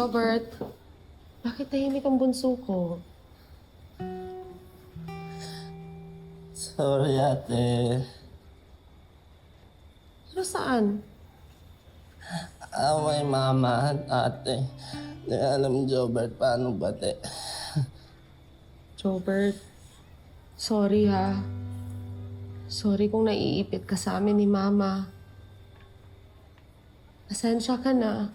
Jobert, bakit tahimik ang bunso ko? Sorry, ate. Pero saan? Away mama at ate. Di alam, Jobert, paano bate. Jobert, sorry ha. Sorry kung naiipit ka sa amin ni Mama. Pasensya ka na.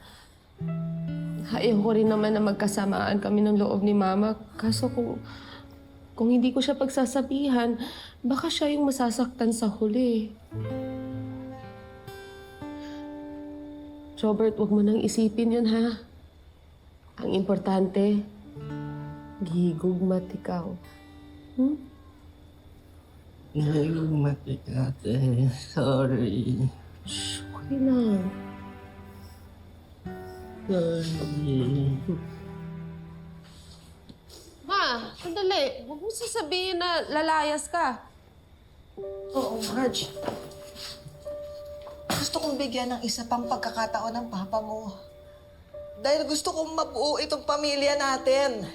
Ayaw ko rin naman na magkasamaan kami ng loob ni Mama. Kaso kung hindi ko siya pagsasabihan, baka siya yung masasaktan sa huli. Jobert, huwag mo nang isipin yun, ha? Ang importante, gigugmat ikaw. Nagugmatik, ate. Sorry. Shh, okay lang. Sorry. Ma, sandali. Huwag mo sasabihin na lalayas ka. Oo, Marge. Gusto kong bigyan ng isa pang pagkakataon ng papa mo. Dahil gusto kong mabuo itong pamilya natin.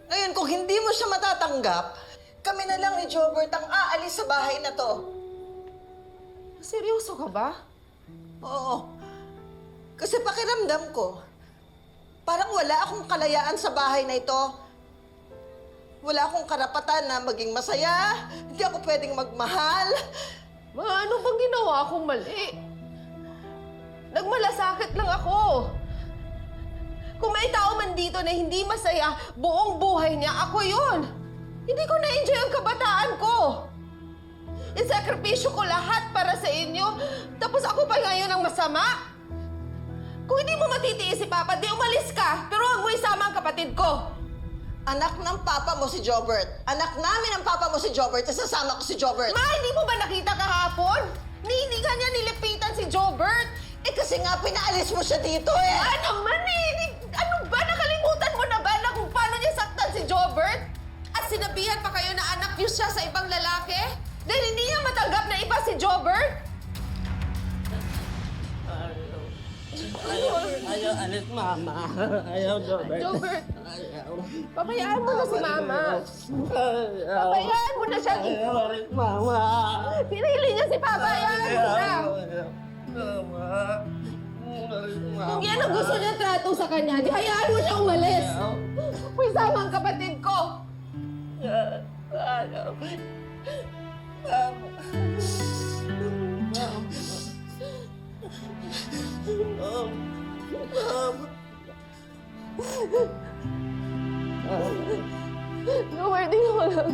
Ngayon, kung hindi mo siya matatanggap, kami na lang ni Jobert ang aalis sa bahay na to. Seryoso ka ba? Oo. Kasi pakiramdam ko, parang wala akong kalayaan sa bahay na ito. Wala akong karapatan na maging masaya. Hindi ako pwedeng magmahal. Ma, ano bang ginawa akong mali? Nagmalasakit lang ako. Kung may tao man dito na hindi masaya, buong buhay niya, ako yun. Hindi ko na-enjoy ang kabataan ko. Isakripisyo ko lahat para sa inyo, tapos ako pa ngayon ang masama. Kung hindi mo matitiis si Papa, di umalis ka, pero huwag mo isama ang kapatid ko. Anak ng papa mo si Jobert. Anak namin ang papa mo si Jobert. Isasama ko si Jobert. Ma, hindi mo ba nakita kahapon? Hindi ka niya nilipitan si Jobert. Eh kasi nga pinaalis mo siya dito eh. Ano man eh? Ano ba? Nakalimutan mo na ba na kung paano niya saktan si Jobert? At sinabihan pa kayo na anak niyo siya sa ibang lalaki? Dahil hindi niya matanggap na iba si Jobert? Ayaw, alis, mama. Ayaw, Jobert. Jobert, Ayaw. pabayaan mo na si Mama. Pabayaan mo na siya. Ayaw, alis, mama. Pinili niya si Papa. Hayaan mo na. Ayaw, mama. Alis, mama. Kung yan ang gusto niya trato sa kanya, di hayaan mo siya umalis. May sama ang kapatid ko. Ayaw. Mama. No, pwede ko lang.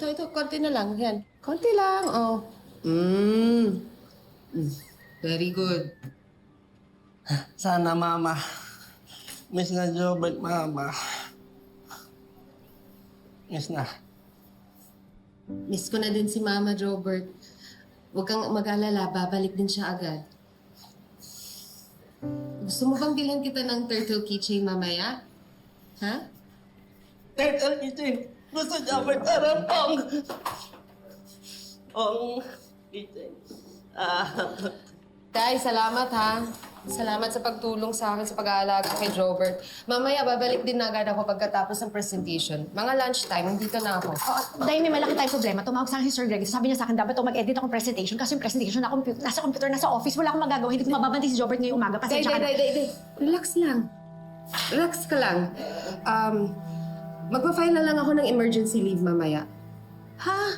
Ito, konti na lang. Yan. Konti lang, oh. Very good. Sana, mama. Miss na Jobert, mama. Miss na. Miss ko na din si Mama, Jobert. Huwag kang mag-alala, babalik din siya agad. Gusto mo bang bilhin kita ng turtle keychain mamaya? Ha? Turtle kitchen. Gusto Jobert, parang kitchen. Guys, salamat ha. Salamat sa pagtulong sa akin sa pag-aalaga kay Jobert. Mamaya, babalik din na agad ako pagkatapos ng presentation. Mga lunchtime, nandito na ako. Dahil may malaki tayong problema, tumawag sa akin si Sir Greg. Sabi niya sa akin, dapat ako mag-edit akong presentation kasi yung presentation nasa computer, nasa office. Wala akong magagawa. Hindi ko mababanti si Jobert ngayong umaga. Pasensya ka na. Relax lang. Relax ka lang. Magpa-file na lang ako ng emergency leave mamaya. Ha?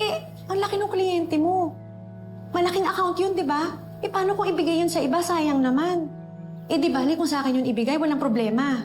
Eh, ang laki ng kliyente mo. Malaking account yun, di ba? Eh, paano kung ibigay yun sa iba? Sayang naman. Eh, di bali kung sa akin yun ibigay, walang problema.